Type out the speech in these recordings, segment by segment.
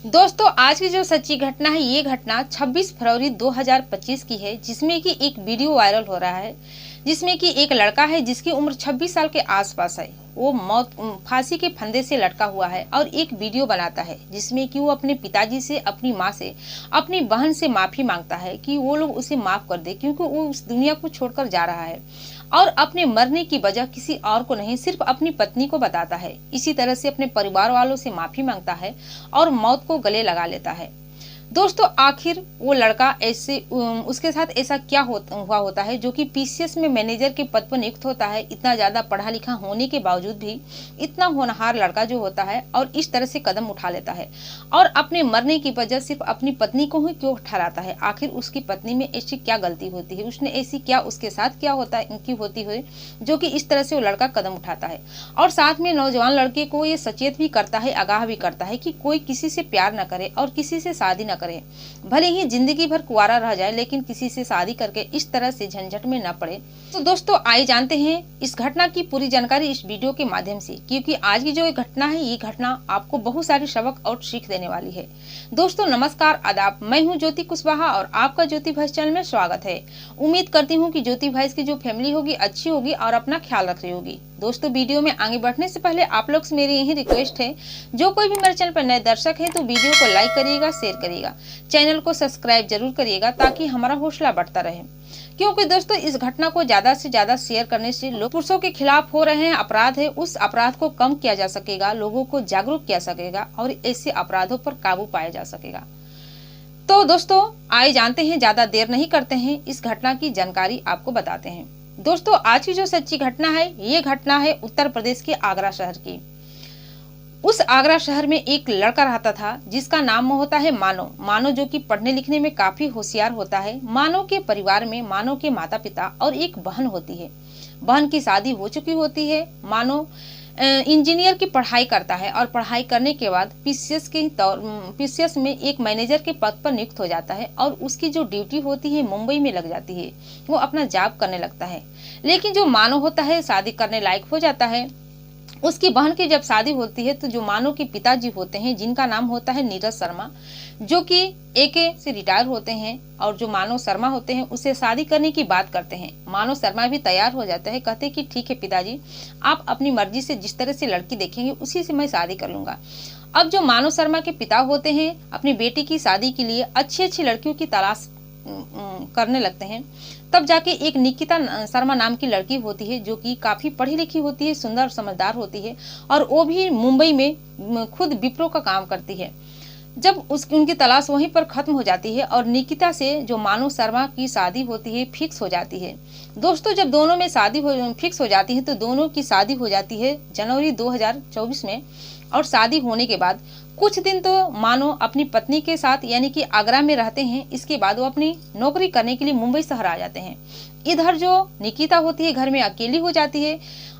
दोस्तों आज की जो सच्ची घटना है ये घटना 26 फरवरी 2025 की है, जिसमें कि एक वीडियो वायरल हो रहा है जिसमें कि एक लड़का है जिसकी उम्र 26 साल के आसपास है। वो मौत फांसी के फंदे से लटका हुआ है और एक वीडियो बनाता है जिसमें कि वो अपने पिताजी से, अपनी माँ से, अपनी बहन से माफी मांगता है कि वो लोग उसे माफ कर दे, क्योंकि वो उस दुनिया को छोड़कर जा रहा है और अपने मरने की वजह किसी और को नहीं, सिर्फ अपनी पत्नी को बताता है। इसी तरह से अपने परिवार वालों से माफी मांगता है और मौत को गले लगा लेता है। दोस्तों आखिर वो लड़का ऐसे उसके साथ ऐसा क्या हुआ होता है जो कि पीसीएस में मैनेजर के पद पर नियुक्त होता है। इतना ज्यादा पढ़ा लिखा होने के बावजूद भी इतना होनहार लड़का जो होता है और इस तरह से कदम उठा लेता है और अपने मरने की वजह सिर्फ अपनी पत्नी को ही क्यों ठहराता है। आखिर उसकी पत्नी में ऐसी क्या गलती होती है, उसने ऐसी क्या उसके साथ क्या होता है इनकी होती है जो कि इस तरह से वो लड़का कदम उठाता है। और साथ में नौजवान लड़के को ये सचेत भी करता है, आगाह भी करता है कि कोई किसी से प्यार न करे और किसी से शादी न करे। भले ही जिंदगी भर कुंवारा रह जाए लेकिन किसी से शादी करके इस तरह से झंझट में न पड़े। तो दोस्तों आइए जानते हैं इस घटना की पूरी जानकारी इस वीडियो के माध्यम से, क्योंकि आज की जो घटना है ये घटना आपको बहुत सारी सबक और सीख देने वाली है। दोस्तों नमस्कार, आदाब, मैं हूं ज्योति कुशवाहा और आपका ज्योति भाई चैनल में स्वागत है। उम्मीद करती हूँ कि ज्योति भाई की जो फैमिली होगी अच्छी होगी और अपना ख्याल रख रही होगी। दोस्तों वीडियो में आगे बढ़ने से पहले आप लोग से मेरी यही रिक्वेस्ट है, जो कोई भी मेरे चैनल पर नए दर्शक है तो वीडियो को लाइक करिएगा, शेयर करिएगा, चैनल को सब्सक्राइब जरूर करिएगा ताकि हमारा हौसला बढ़ता रहे। क्योंकि दोस्तों इस घटना को ज्यादा से ज्यादा शेयर करने से लोग पुरुषों के खिलाफ हो रहे हैं अपराध है, उस अपराध को कम किया जा सकेगा, लोगों को जागरूक किया सकेगा और ऐसे अपराधों पर काबू पाया जा सकेगा। तो दोस्तों आइए जानते हैं, ज्यादा देर नहीं करते हैं, इस घटना की जानकारी आपको बताते हैं। दोस्तों आज की जो सच्ची घटना है ये घटना है उत्तर प्रदेश के आगरा शहर की। उस आगरा शहर में एक लड़का रहता था जिसका नाम होता है मानो। मानो जो कि पढ़ने लिखने में काफी होशियार होता है। मानो के परिवार में मानो के माता पिता और एक बहन होती है। बहन की शादी हो चुकी होती है। मानो इंजीनियर की पढ़ाई करता है और पढ़ाई करने के बाद पीसीएस में एक मैनेजर के पद पर नियुक्त हो जाता है और उसकी जो ड्यूटी होती है मुंबई में लग जाती है। वो अपना जॉब करने लगता है। लेकिन जो मानो होता है शादी करने लायक हो जाता है। उसकी बहन की जब शादी होती है तो जो मानो के पिताजी होते हैं जिनका नाम होता है नीरज शर्मा, जो कि एके से रिटायर होते हैं और जो मानो शर्मा होते हैं उसे शादी करने की बात करते हैं। मानो शर्मा भी तैयार हो जाता है, कहते हैं कि ठीक है पिताजी, आप अपनी मर्जी से जिस तरह से लड़की देखेंगे उसी से मैं शादी कर लूंगा। अब जो मानो शर्मा के पिता होते हैं अपनी बेटी की शादी के लिए अच्छी अच्छी लड़कियों की तलाश करने लगते हैं। तब जाके एक निकिता शर्मा नाम की लड़की होती है जो कि काफी पढ़ी लिखी होती है, सुंदर और समझदार होती है और वो भी मुंबई में खुद विप्रो का काम करती है। जब उनकी तलाश वहीं पर खत्म हो जाती है और निकिता से जो मानो शर्मा की शादी होती है फिक्स हो जाती है। दोस्तों जब दोनों में शादी फिक्स हो जाती है तो दोनों की शादी हो जाती है जनवरी 2024 में। और शादी होने के बाद कुछ दिन तो मानो अपनी पत्नी के साथ यानी कि आगरा में रहते हैं। इसके बाद वो अपनी नौकरी करने के लिए मुंबई शहर आ जाते हैं। इधर जो निकिता होती है घर में अकेली हो जाती है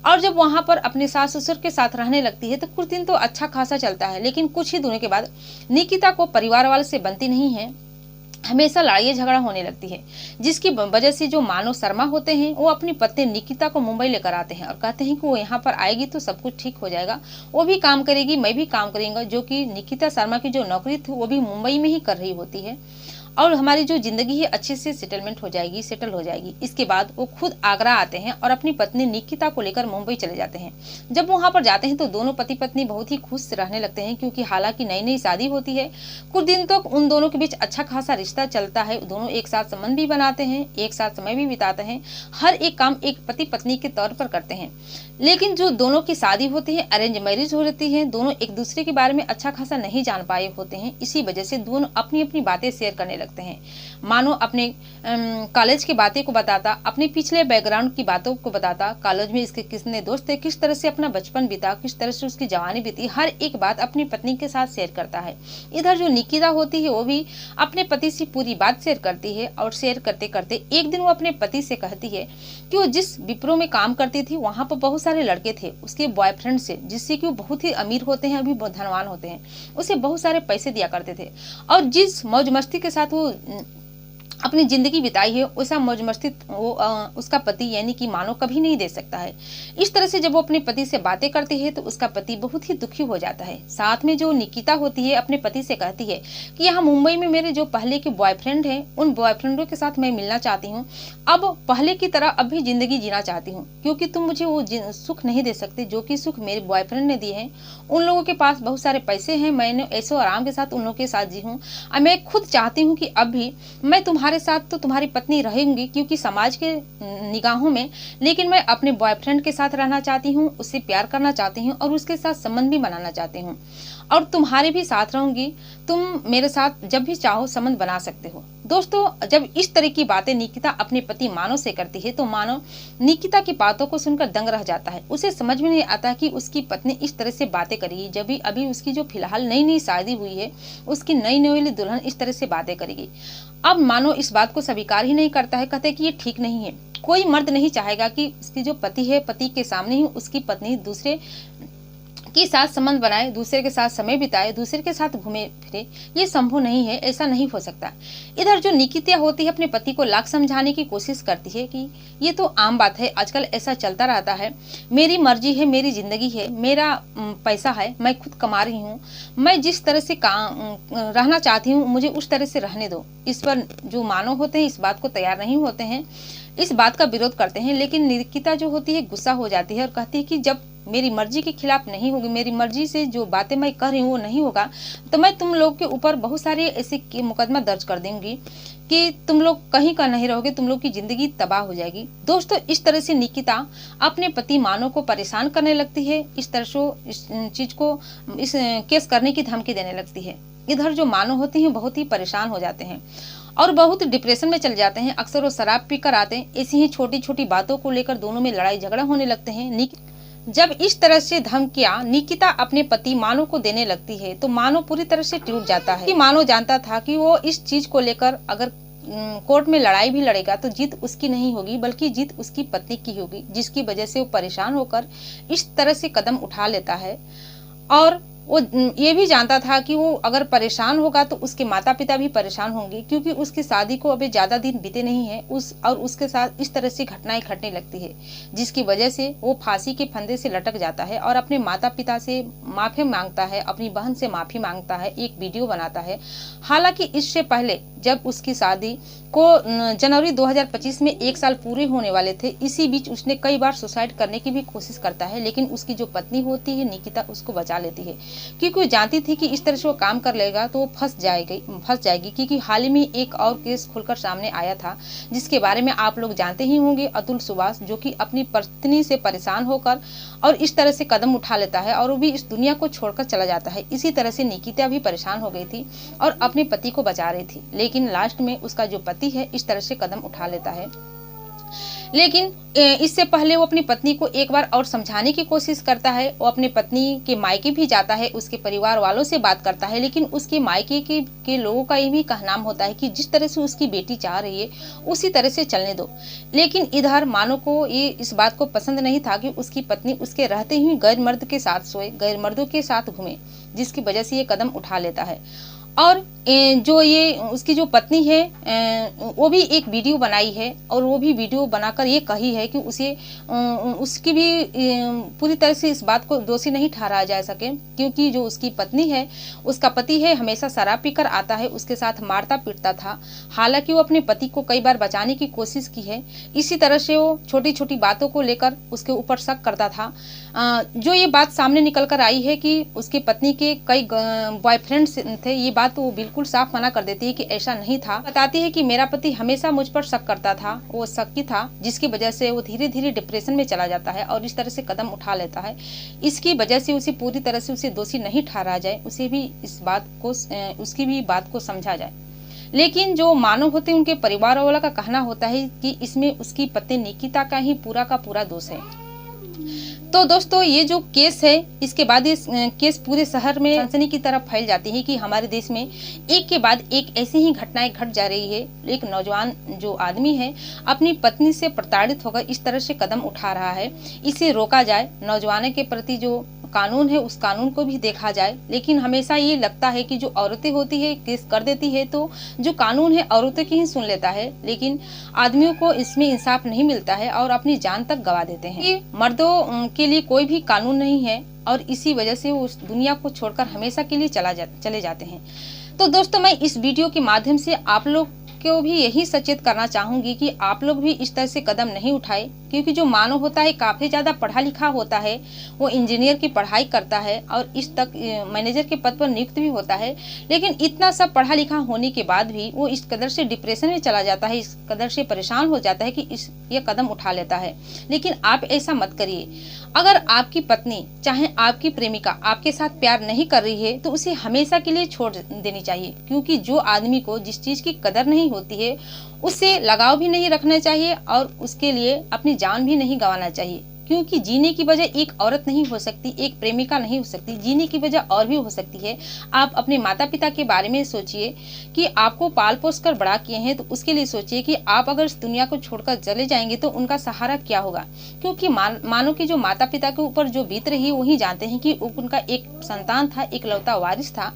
और जब वहां पर अपने सास ससुर के साथ रहने लगती है तो कुछ दिन तो अच्छा खासा चलता है, लेकिन कुछ ही दिनों के बाद निकिता को परिवार वाले से बनती नहीं है। हमेशा लड़ाई झगड़ा होने लगती है, जिसकी वजह से जो मानो शर्मा होते हैं वो अपनी पत्नी निकिता को मुंबई लेकर आते हैं और कहते हैं कि वो यहाँ पर आएगी तो सब कुछ ठीक हो जाएगा, वो भी काम करेगी, मैं भी काम करेंगे। जो कि निकिता शर्मा की जो नौकरी थी वो भी मुंबई में ही कर रही होती है और हमारी जो जिंदगी है अच्छे से सेटल हो जाएगी। इसके बाद वो खुद आगरा आते हैं और अपनी पत्नी निकिता को लेकर मुंबई चले जाते हैं। जब वहां पर जाते हैं तो दोनों पति पत्नी बहुत ही खुश रहने लगते हैं, क्योंकि हालांकि नई नई शादी होती है। कुछ दिन तक उन दोनों के बीच अच्छा खासा रिश्ता चलता है, दोनों एक साथ संबंध भी बनाते हैं, एक साथ समय भी बिताते हैं, हर एक काम एक पति पत्नी के तौर पर करते हैं। लेकिन जो दोनों की शादी होती है अरेंज मैरिज हो रहती है, दोनों एक दूसरे के बारे में अच्छा खासा नहीं जान पाए होते हैं। इसी वजह से दोनों अपनी अपनी बातें शेयर करने लगते हैं। मानो अपने कॉलेज की बातें को बताता, अपने पिछले बैकग्राउंड की बातों को बताता, कॉलेज में इसके कितने दोस्त थे, किस तरह से अपना बचपन बीता, किस तरह से उसकी जवानी बीती, हर एक बात अपनी पत्नी के साथ शेयर करता है। इधर जो निकिता होती है वो भी अपने पति से पूरी बात शेयर करती है और शेयर करते करते एक दिन वो अपने पति से कहती है कि वो जिस विप्रो में काम करती थी वहां पर बहुत सारे लड़के थे उसके बॉयफ्रेंड से, जिससे कि वो बहुत ही अमीर होते हैं, अभी बहुत धनवान होते हैं, उसे बहुत सारे पैसे दिया करते थे और जिस मौज मस्ती के साथ वो अपनी जिंदगी बिताई है वैसा मौज मस्ती वो उसका पति यानी कि मानो कभी नहीं दे सकता है। इस तरह से जब वो अपने पति से बातें करती है तो उसका पति बहुत ही दुखी हो जाता है। साथ में जो निकिता होती है अपने पति से कहती है कि यहाँ मुंबई में मेरे जो पहले के बॉयफ्रेंड हैं उन बॉयफ्रेंडों के साथ मैं मिलना चाहती हूँ, अब पहले की तरह अब भी जिंदगी जीना चाहती हूँ, क्योंकि तुम मुझे वो सुख नहीं दे सकते जो कि सुख मेरे बॉयफ्रेंड ने दिए हैं। उन लोगों के पास बहुत सारे पैसे हैं, मैंने ऐसो आराम के साथ उन लोगों के साथ जी हूँ। और मैं खुद चाहती हूँ कि अब भी मैं तुम्हारे साथ तो तुम्हारी पत्नी रहूंगी क्योंकि समाज के निगाहों में, लेकिन मैं अपने बॉयफ्रेंड के साथ रहना चाहती हूँ, उससे प्यार करना चाहती हूँ और उसके साथ संबंध भी बनाना चाहती हूँ और तुम्हारे भी साथ रहूंगी। तुम मेरे साथ जब भी चाहो संबंध बना सकते हो। दोस्तों, जब इस तरह की बातें निकिता अपने पति मानव से करती है तो मानव निकिता की बातों को सुनकर दंग रह जाता है। उसे समझ में नहीं आता कि उसकी पत्नी इस तरह से बातें करेगी जब भी अभी उसकी जो फिलहाल नई नई शादी हुई है उसकी नई नई दुल्हन इस तरह से बातें करेगी। अब मानो इस बात को स्वीकार ही नहीं करता है, कहते कि ये ठीक नहीं है। कोई मर्द नहीं चाहेगा कि उसकी जो पति है पति के सामने ही उसकी पत्नी दूसरे के साथ संबंध बनाए, दूसरे के साथ समय बिताए, दूसरे के साथ घूमे फिरे। ये संभव नहीं है, ऐसा नहीं हो सकता। इधर जो निकिता होती है अपने पति को लाख समझाने की कोशिश करती है कि ये तो आम बात है, आजकल ऐसा चलता रहता है, मेरी मर्जी है, मेरी जिंदगी है, मेरा पैसा है, मैं खुद कमा रही हूँ, मैं जिस तरह से रहना चाहती हूँ मुझे उस तरह से रहने दो। इस पर जो मानव होते हैं इस बात को तैयार नहीं होते हैं, इस बात का विरोध करते हैं। लेकिन निकिता जो होती है गुस्सा हो जाती है और कहती है कि जब मेरी मर्जी के खिलाफ नहीं होगी, मेरी मर्जी से जो बातें मैं कर रही हूँ वो नहीं होगा, तो मैं तुम लोग के ऊपर बहुत सारे ऐसे मुकदमा दर्ज कर दूंगी कि तुम लोग कहीं का नहीं रहोगे, तुम लोग की जिंदगी तबाह हो जाएगी। दोस्तों, इस तरह से निकिता अपने पति मानव को परेशान करने लगती है, इस तरह से इस चीज को इस केस करने की धमकी देने लगती है। इधर जो मानव होते हैं बहुत ही परेशान हो जाते हैं और बहुत डिप्रेशन में चले जाते हैं। अक्सर वो शराब पीकर आते हैं, ऐसी ही छोटी छोटी बातों को लेकर दोनों में लड़ाई झगड़ा होने लगते हैं। जब इस तरह से धमकियां निकिता अपने पति मानव को देने लगती है तो मानव पूरी तरह से टूट जाता है। मानव जानता था कि वो इस चीज को लेकर अगर कोर्ट में लड़ाई भी लड़ेगा तो जीत उसकी नहीं होगी बल्कि जीत उसकी पत्नी की होगी, जिसकी वजह से वो परेशान होकर इस तरह से कदम उठा लेता है। और वो ये भी जानता था कि वो अगर परेशान होगा तो उसके माता पिता भी परेशान होंगे, क्योंकि उसकी शादी को अभी ज्यादा दिन बीते नहीं है और उसके साथ इस तरह से घटनाएं घटने लगती है, जिसकी वजह से वो फांसी के फंदे से लटक जाता है और अपने माता पिता से माफी मांगता है, अपनी बहन से माफी मांगता है, एक वीडियो बनाता है। हालांकि इससे पहले जब उसकी शादी को जनवरी 2025 में 1 साल पूरे होने वाले थे, इसी बीच उसने कई बार सुसाइड करने की भी कोशिश करता है, लेकिन उसकी जो पत्नी होती है निकिता उसको बचा लेती है, क्योंकि वो जानती थी कि इस तरह से वो काम कर लेगा तो वो फंस जाएगी। क्योंकि हाल ही में एक और केस खुलकर सामने आया था जिसके बारे में आप लोग जानते ही होंगे, अतुल सुभाष, जो कि अपनी पत्नी से परेशान होकर और इस तरह से कदम उठा लेता है और वो भी इस दुनिया को छोड़कर चला जाता है। इसी तरह से निकिता भी परेशान हो गई थी और अपने पति को बचा रही थी, लेकिन लास्ट में उसका जो पति है इस तरह से कदम उठा लेता है। लेकिन इससे पहले वो अपनी पत्नी को एक बार और समझाने की कोशिश करता है। वो अपने पत्नी के मायके भी जाता है, उसके परिवार वालों से बात करता है, लेकिन उसके मायके के लोगों का ये भी कहनाम होता है कि जिस तरह से उसकी बेटी चाह रही है उसी तरह से चलने दो। लेकिन इधर मानो को ये इस बात को पसंद नहीं था कि उसकी पत्नी उसके रहते ही गैर मर्द के साथ सोए, गैर मर्दों के साथ घूमे, जिसकी वजह से ये कदम उठा लेता है। और जो ये उसकी जो पत्नी है वो भी एक वीडियो बनाई है और वो भी वीडियो बनाकर ये कही है कि उसकी भी पूरी तरह से इस बात को दोषी नहीं ठहराया जा सके, क्योंकि जो उसकी पत्नी है उसका पति है हमेशा शराब पीकर आता है, उसके साथ मारता पीटता था। हालांकि वो अपने पति को कई बार बचाने की कोशिश की है, इसी तरह से वो छोटी छोटी बातों को लेकर उसके ऊपर शक करता था। जो ये बात सामने निकल कर आई है कि उसकी पत्नी के कई बॉयफ्रेंड्स थे, ये बात वो बिल्कुल साफ मना कर देती है कि ऐसा नहीं था। बताती है कि मेरा पति हमेशा मुझ पर शक करता था, वो शक्की था, जिसकी वजह से वो धीरे धीरे डिप्रेशन में चला जाता है और इस तरह से कदम उठा लेता है। इसकी वजह से उसे पूरी तरह से उसे दोषी नहीं ठहराया जाए, उसे भी इस बात को उसकी भी बात को समझा जाए। लेकिन जो मानव होते हैं उनके परिवार वालों का कहना होता है कि इसमें उसकी पत्नी निकिता का ही पूरा का पूरा दोष है। तो दोस्तों, ये जो केस है इसके बाद इस केस पूरे शहर में सनसनी की तरफ फैल जाती है कि हमारे देश में एक के बाद एक ऐसी ही घटनाएं घट जा रही है। एक नौजवान जो आदमी है अपनी पत्नी से प्रताड़ित होकर इस तरह से कदम उठा रहा है, इसे रोका जाए। नौजवानों के प्रति जो कानून है उस कानून को भी देखा जाए। लेकिन हमेशा ये लगता है कि जो औरतें होती है केस कर देती है तो जो कानून है औरतों की ही सुन लेता है, लेकिन आदमियों को इसमें इंसाफ नहीं मिलता है और अपनी जान तक गंवा देते हैं। ये मर्दों के लिए कोई भी कानून नहीं है और इसी वजह से वो उस दुनिया को छोड़कर हमेशा के लिए चले जाते हैं। तो दोस्तों, मैं इस वीडियो के माध्यम से आप लोग को भी यही सचेत करना चाहूंगी कि आप लोग भी इस तरह से कदम नहीं उठाए, क्योंकि जो मानव होता है काफी ज्यादा पढ़ा लिखा होता है, वो इंजीनियर की पढ़ाई करता है और इस तक मैनेजर के पद पर नियुक्त भी होता है, लेकिन इतना सब पढ़ा लिखा होने के बाद भी वो इस कदर से डिप्रेशन में चला जाता है, इस कदर से परेशान हो जाता है कि ये कदम उठा लेता है। लेकिन आप ऐसा मत करिए। अगर आपकी पत्नी चाहे आपकी प्रेमिका आपके साथ प्यार नहीं कर रही है तो उसे हमेशा के लिए छोड़ देनी चाहिए, क्योंकि जो आदमी को जिस चीज की कदर नहीं होती है उससे लगाव भी नहीं रखना चाहिए और उसके लिए अपनी जान भी नहीं गंवाना चाहिए। क्योंकि जीने की वजह एक औरत नहीं हो सकती, एक प्रेमिका नहीं हो सकती, जीने की वजह और भी हो सकती है। आप अपने माता पिता के बारे में सोचिए कि आपको पाल पोस कर बड़ा किए हैं, तो उसके लिए सोचिए कि आप अगर इस दुनिया को छोड़कर चले जाएंगे तो उनका सहारा क्या होगा। क्योंकि मानो कि जो माता पिता के ऊपर जो बीत रही है वही जानते हैं कि उनका एक संतान था, एक लौता वारिस था,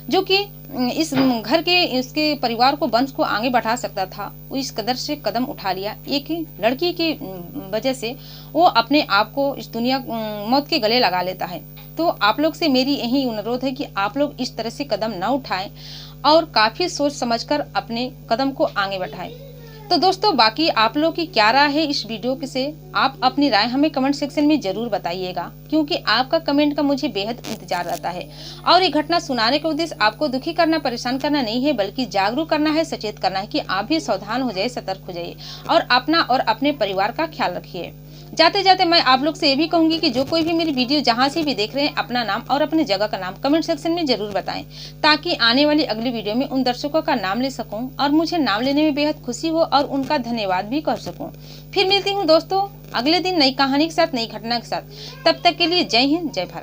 जो कि इस घर के इसके परिवार को वंश को आगे बढ़ा सकता था। वो इस कदर से कदम उठा लिया एक लड़की की वजह से, वो अपने आप को इस दुनिया मौत के गले लगा लेता है। तो आप लोग से मेरी यही अनुरोध है कि आप लोग इस तरह से कदम न उठाएं और काफी सोच समझकर अपने कदम को आगे बढ़ाएं। तो दोस्तों, बाकी आप लोग की क्या राय है इस वीडियो से, आप अपनी राय हमें कमेंट सेक्शन में जरूर बताइएगा, क्योंकि आपका कमेंट का मुझे बेहद इंतजार रहता है। और ये घटना सुनाने का उद्देश्य आपको दुखी करना, परेशान करना नहीं है, बल्कि जागरूक करना है, सचेत करना है कि आप भी सावधान हो जाइए, सतर्क हो जाइए और अपना और अपने परिवार का ख्याल रखिए। जाते जाते मैं आप लोग से ये भी कहूंगी कि जो कोई भी मेरी वीडियो जहां से भी देख रहे हैं, अपना नाम और अपनी जगह का नाम कमेंट सेक्शन में जरूर बताएं, ताकि आने वाली अगली वीडियो में उन दर्शकों का नाम ले सकूं और मुझे नाम लेने में बेहद खुशी हो और उनका धन्यवाद भी कर सकूं। फिर मिलती हूं दोस्तों अगले दिन नई कहानी के साथ, नई घटना के साथ। तब तक के लिए जय हिंद, जय भारत।